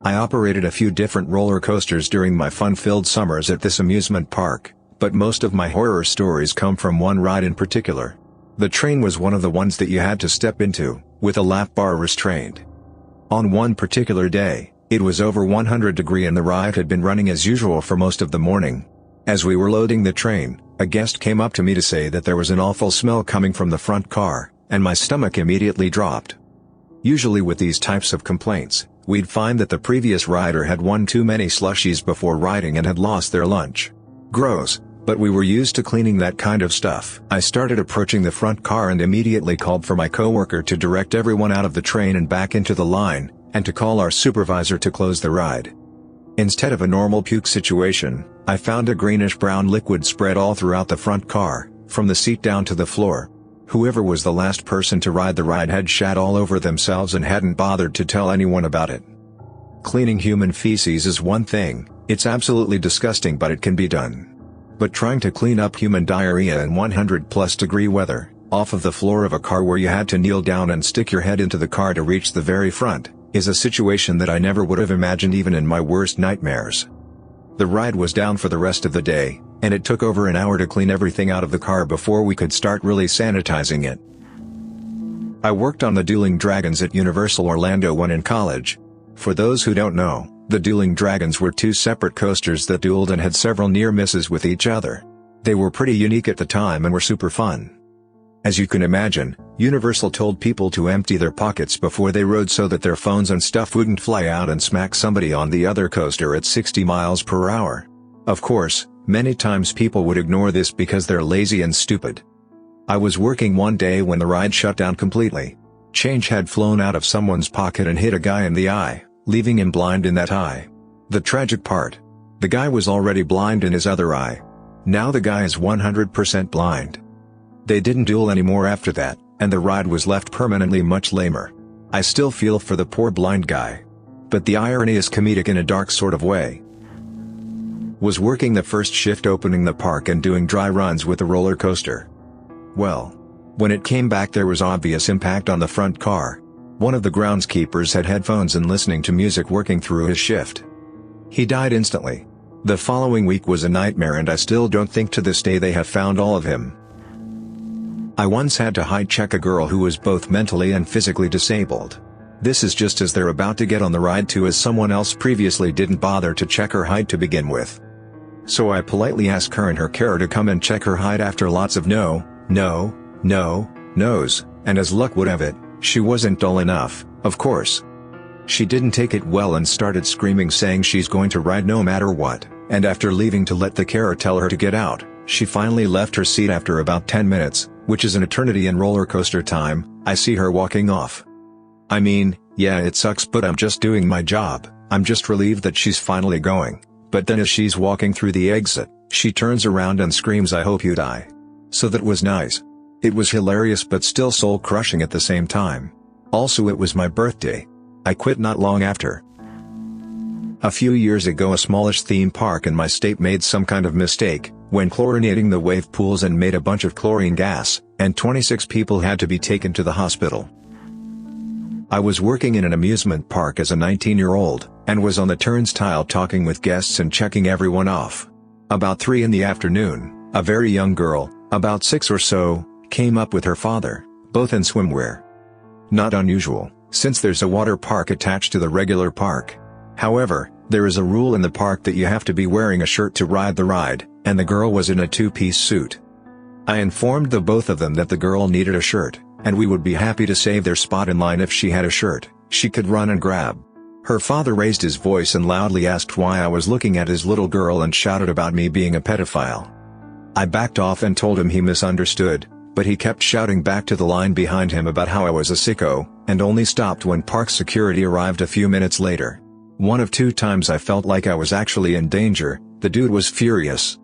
I operated a few different roller coasters during my fun-filled summers at this amusement park, but most of my horror stories come from one ride in particular. The train was one of the ones that you had to step into, with a lap bar restrained. On one particular day, it was over 100 degrees and the ride had been running as usual for most of the morning. As we were loading the train, a guest came up to me to say that there was an awful smell coming from the front car, and my stomach immediately dropped. Usually with these types of complaints, we'd find that the previous rider had one too many slushies before riding and had lost their lunch. Gross, but we were used to cleaning that kind of stuff. I started approaching the front car and immediately called for my coworker to direct everyone out of the train and back into the line, and to call our supervisor to close the ride. Instead of a normal puke situation, I found a greenish-brown liquid spread all throughout the front car, from the seat down to the floor. Whoever was the last person to ride the ride had shat all over themselves and hadn't bothered to tell anyone about it. Cleaning human feces is one thing, it's absolutely disgusting but it can be done. But trying to clean up human diarrhea in 100+ degree weather, off of the floor of a car where you had to kneel down and stick your head into the car to reach the very front, is a situation that I never would have imagined even in my worst nightmares. The ride was down for the rest of the day, and it took over an hour to clean everything out of the car before we could start really sanitizing it. I worked on the Dueling Dragons at Universal Orlando when in college. For those who don't know, the Dueling Dragons were two separate coasters that dueled and had several near misses with each other. They were pretty unique at the time and were super fun. As you can imagine, Universal told people to empty their pockets before they rode so that their phones and stuff wouldn't fly out and smack somebody on the other coaster at 60 miles per hour. Of course, many times people would ignore this because they're lazy and stupid. I was working one day when the ride shut down completely. Change had flown out of someone's pocket and hit a guy in the eye, leaving him blind in that eye. The tragic part: the guy was already blind in his other eye. Now the guy is 100% blind. They didn't duel anymore after that, and the ride was left permanently much lamer. I still feel for the poor blind guy. But the irony is comedic in a dark sort of way. Was working the first shift opening the park and doing dry runs with the roller coaster. Well, when it came back there was obvious impact on the front car. One of the groundskeepers had headphones and listening to music working through his shift. He died instantly. The following week was a nightmare and I still don't think to this day they have found all of him. I once had to height check a girl who was both mentally and physically disabled. This is just as they're about to get on the ride too, as someone else previously didn't bother to check her height to begin with. So I politely asked her and her carer to come and check her height after lots of no's, and as luck would have it, she wasn't dull enough, of course. She didn't take it well and started screaming saying she's going to ride no matter what, and after leaving to let the carer tell her to get out, she finally left her seat after about 10 minutes, which is an eternity in roller coaster time. I see her walking off. I mean, yeah, it sucks but I'm just doing my job. I'm just relieved that she's finally going. But then as she's walking through the exit, she turns around and screams, "I hope you die." So that was nice. It was hilarious but still soul-crushing at the same time. Also it was my birthday. I quit not long after. A few years ago a smallish theme park in my state made some kind of mistake when chlorinating the wave pools and made a bunch of chlorine gas, and 26 people had to be taken to the hospital. I was working in an amusement park as a 19-year-old, and was on the turnstile talking with guests and checking everyone off. About 3 in the afternoon, a very young girl, about 6 or so, came up with her father, both in swimwear. Not unusual, since there's a water park attached to the regular park. However, there is a rule in the park that you have to be wearing a shirt to ride the ride, and the girl was in a 2-piece suit. I informed the both of them that the girl needed a shirt, and we would be happy to save their spot in line if she had a shirt she could run and grab. Her father raised his voice and loudly asked why I was looking at his little girl and shouted about me being a pedophile. I backed off and told him he misunderstood, but he kept shouting back to the line behind him about how I was a sicko, and only stopped when park security arrived a few minutes later. One of 2 times I felt like I was actually in danger. The dude was furious.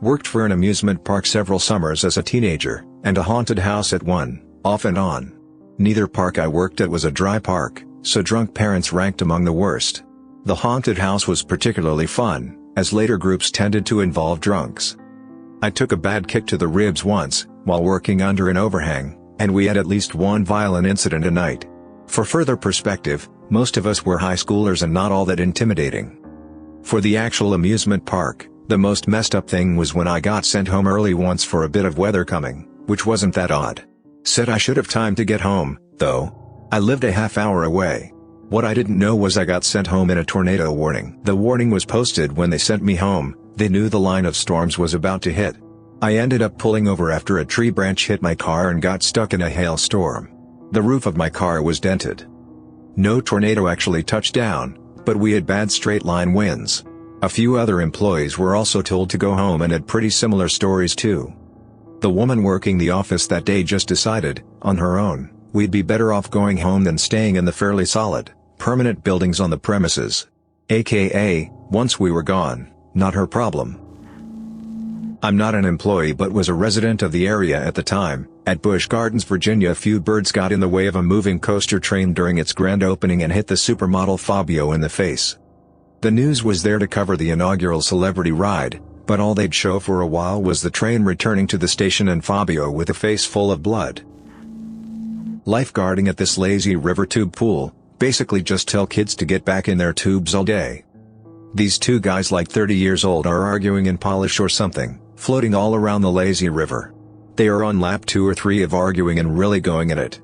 Worked for an amusement park several summers as a teenager, and a haunted house at one, off and on. Neither park I worked at was a dry park, so drunk parents ranked among the worst. The haunted house was particularly fun, as later groups tended to involve drunks. I took a bad kick to the ribs once, while working under an overhang, and we had at least one violent incident a night. For further perspective, most of us were high schoolers and not all that intimidating. For the actual amusement park, the most messed up thing was when I got sent home early once for a bit of weather coming, which wasn't that odd. Said I should have time to get home, though. I lived a half hour away. What I didn't know was I got sent home in a tornado warning. The warning was posted when they sent me home. They knew the line of storms was about to hit. I ended up pulling over after a tree branch hit my car and got stuck in a hailstorm. The roof of my car was dented. No tornado actually touched down, but we had bad straight-line winds. A few other employees were also told to go home and had pretty similar stories too. The woman working the office that day just decided, on her own, we'd be better off going home than staying in the fairly solid, permanent buildings on the premises. AKA, once we were gone, not her problem. I'm not an employee but was a resident of the area at the time. At Busch Gardens, Virginia, a few birds got in the way of a moving coaster train during its grand opening and hit the supermodel Fabio in the face. The news was there to cover the inaugural celebrity ride, but all they'd show for a while was the train returning to the station and Fabio with a face full of blood. Lifeguarding at this lazy river tube pool, basically just tell kids to get back in their tubes all day. These two guys like 30 years old are arguing in Polish or something, floating all around the lazy river. They are on lap 2 or 3 of arguing and really going at it.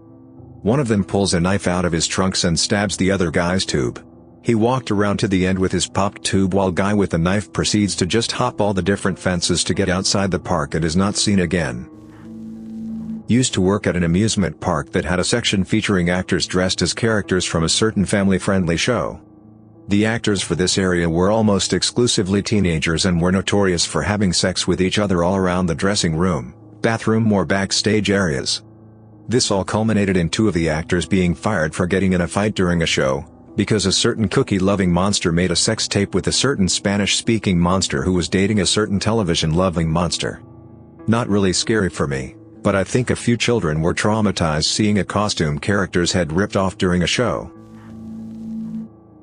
One of them pulls a knife out of his trunks and stabs the other guy's tube. He walked around to the end with his popped tube while guy with the knife proceeds to just hop all the different fences to get outside the park and is not seen again. Used to work at an amusement park that had a section featuring actors dressed as characters from a certain family-friendly show. The actors for this area were almost exclusively teenagers and were notorious for having sex with each other all around the dressing room, bathroom or backstage areas. This all culminated in 2 of the actors being fired for getting in a fight during a show, because a certain cookie-loving monster made a sex tape with a certain Spanish-speaking monster who was dating a certain television-loving monster. Not really scary for me, but I think a few children were traumatized seeing a costume character's head ripped off during a show.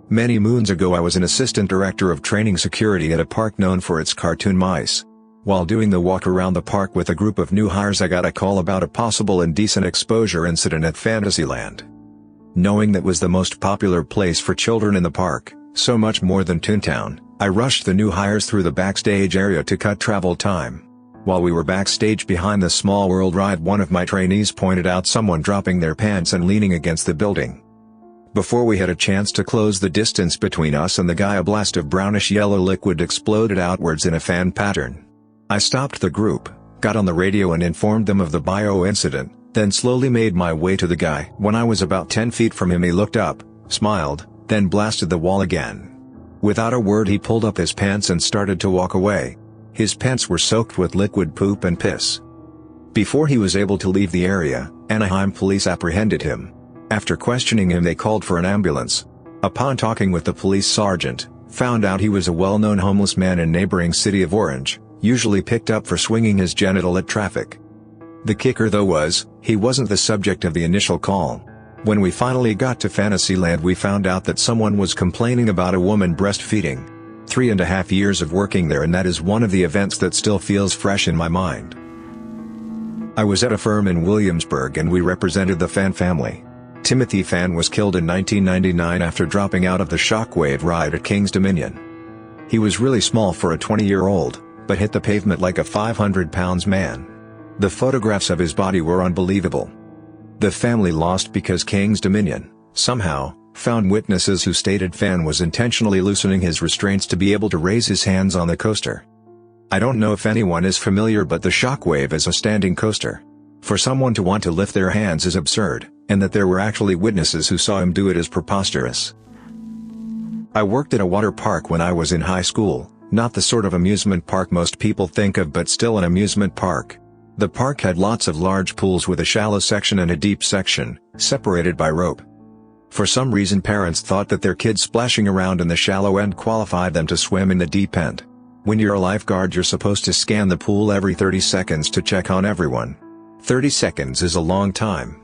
Many moons ago I was an assistant director of training security at a park known for its cartoon mice. While doing the walk around the park with a group of new hires, I got a call about a possible indecent exposure incident at Fantasyland. Knowing that was the most popular place for children in the park, so much more than Toontown, I rushed the new hires through the backstage area to cut travel time. While we were backstage behind the Small World ride, one of my trainees pointed out someone dropping their pants and leaning against the building. Before we had a chance to close the distance between us and the guy, a blast of brownish-yellow liquid exploded outwards in a fan pattern. I stopped the group, got on the radio and informed them of the bio incident, then slowly made my way to the guy. When I was about 10 feet from him, he looked up, smiled, then blasted the wall again. Without a word, he pulled up his pants and started to walk away. His pants were soaked with liquid poop and piss. Before he was able to leave the area, Anaheim police apprehended him. After questioning him, they called for an ambulance. Upon talking with the police sergeant, found out he was a well-known homeless man in neighboring city of Orange, usually picked up for swinging his genital at traffic. The kicker though was, he wasn't the subject of the initial call. When we finally got to Fantasyland, we found out that someone was complaining about a woman breastfeeding. 3.5 years of working there, and that is one of the events that still feels fresh in my mind. I was at a firm in Williamsburg and we represented the Fan family. Timothy Fan was killed in 1999 after dropping out of the Shockwave ride at King's Dominion. He was really small for a 20-year-old, but hit the pavement like a 500-pound man. The photographs of his body were unbelievable. The family lost because King's Dominion, somehow, found witnesses who stated Fan was intentionally loosening his restraints to be able to raise his hands on the coaster. I don't know if anyone is familiar, but the Shockwave is a standing coaster. For someone to want to lift their hands is absurd, and that there were actually witnesses who saw him do it is preposterous. I worked at a water park when I was in high school, not the sort of amusement park most people think of, but still an amusement park. The park had lots of large pools with a shallow section and a deep section, separated by rope. For some reason, parents thought that their kids splashing around in the shallow end qualified them to swim in the deep end. When you're a lifeguard, you're supposed to scan the pool every 30 seconds to check on everyone. 30 seconds is a long time.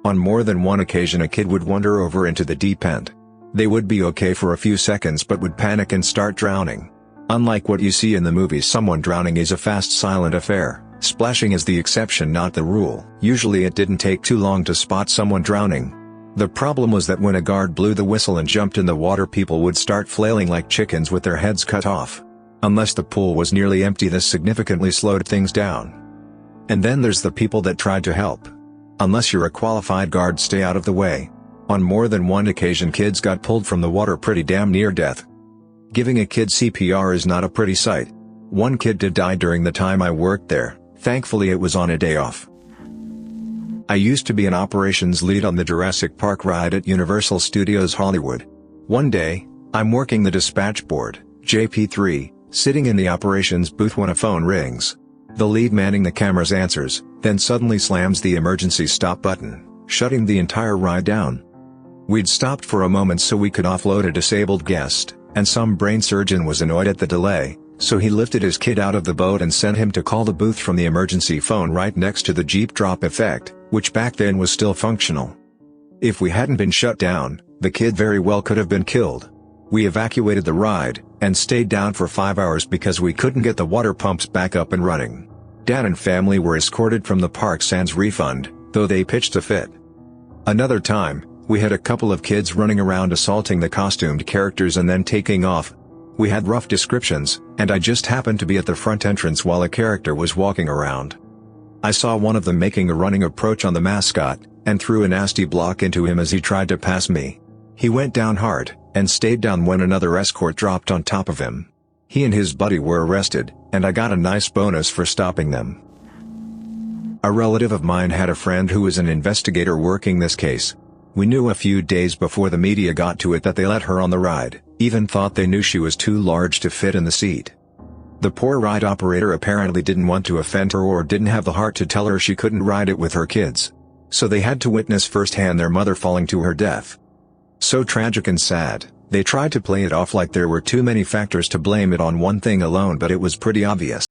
On more than one occasion, a kid would wander over into the deep end. They would be okay for a few seconds but would panic and start drowning. Unlike what you see in the movies, someone drowning is a fast, silent affair. Splashing is the exception, not the rule. Usually it didn't take too long to spot someone drowning. The problem was that when a guard blew the whistle and jumped in the water, people would start flailing like chickens with their heads cut off. Unless the pool was nearly empty, this significantly slowed things down. And then there's the people that tried to help. Unless you're a qualified guard, stay out of the way. On more than one occasion, kids got pulled from the water pretty damn near death. Giving a kid CPR is not a pretty sight. One kid did die during the time I worked there. Thankfully it was on a day off. I used to be an operations lead on the Jurassic Park ride at Universal Studios Hollywood. One day, I'm working the dispatch board, JP3, sitting in the operations booth when a phone rings. The lead manning the cameras answers, then suddenly slams the emergency stop button, shutting the entire ride down. We'd stopped for a moment so we could offload a disabled guest, and some brain surgeon was annoyed at the delay, so he lifted his kid out of the boat and sent him to call the booth from the emergency phone right next to the Jeep drop effect, which back then was still functional. If we hadn't been shut down, the kid very well could have been killed. We evacuated the ride, and stayed down for 5 hours because we couldn't get the water pumps back up and running. Dad and family were escorted from the park sans refund, though they pitched a fit. Another time, we had a couple of kids running around assaulting the costumed characters and then taking off. We had rough descriptions, and I just happened to be at the front entrance while a character was walking around. I saw one of them making a running approach on the mascot, and threw a nasty block into him as he tried to pass me. He went down hard, and stayed down when another escort dropped on top of him. He and his buddy were arrested, and I got a nice bonus for stopping them. A relative of mine had a friend who was an investigator working this case. We knew a few days before the media got to it that they let her on the ride, even thought they knew she was too large to fit in the seat. The poor ride operator apparently didn't want to offend her or didn't have the heart to tell her she couldn't ride it with her kids. So they had to witness firsthand their mother falling to her death. So tragic and sad, they tried to play it off like there were too many factors to blame it on one thing alone, but it was pretty obvious.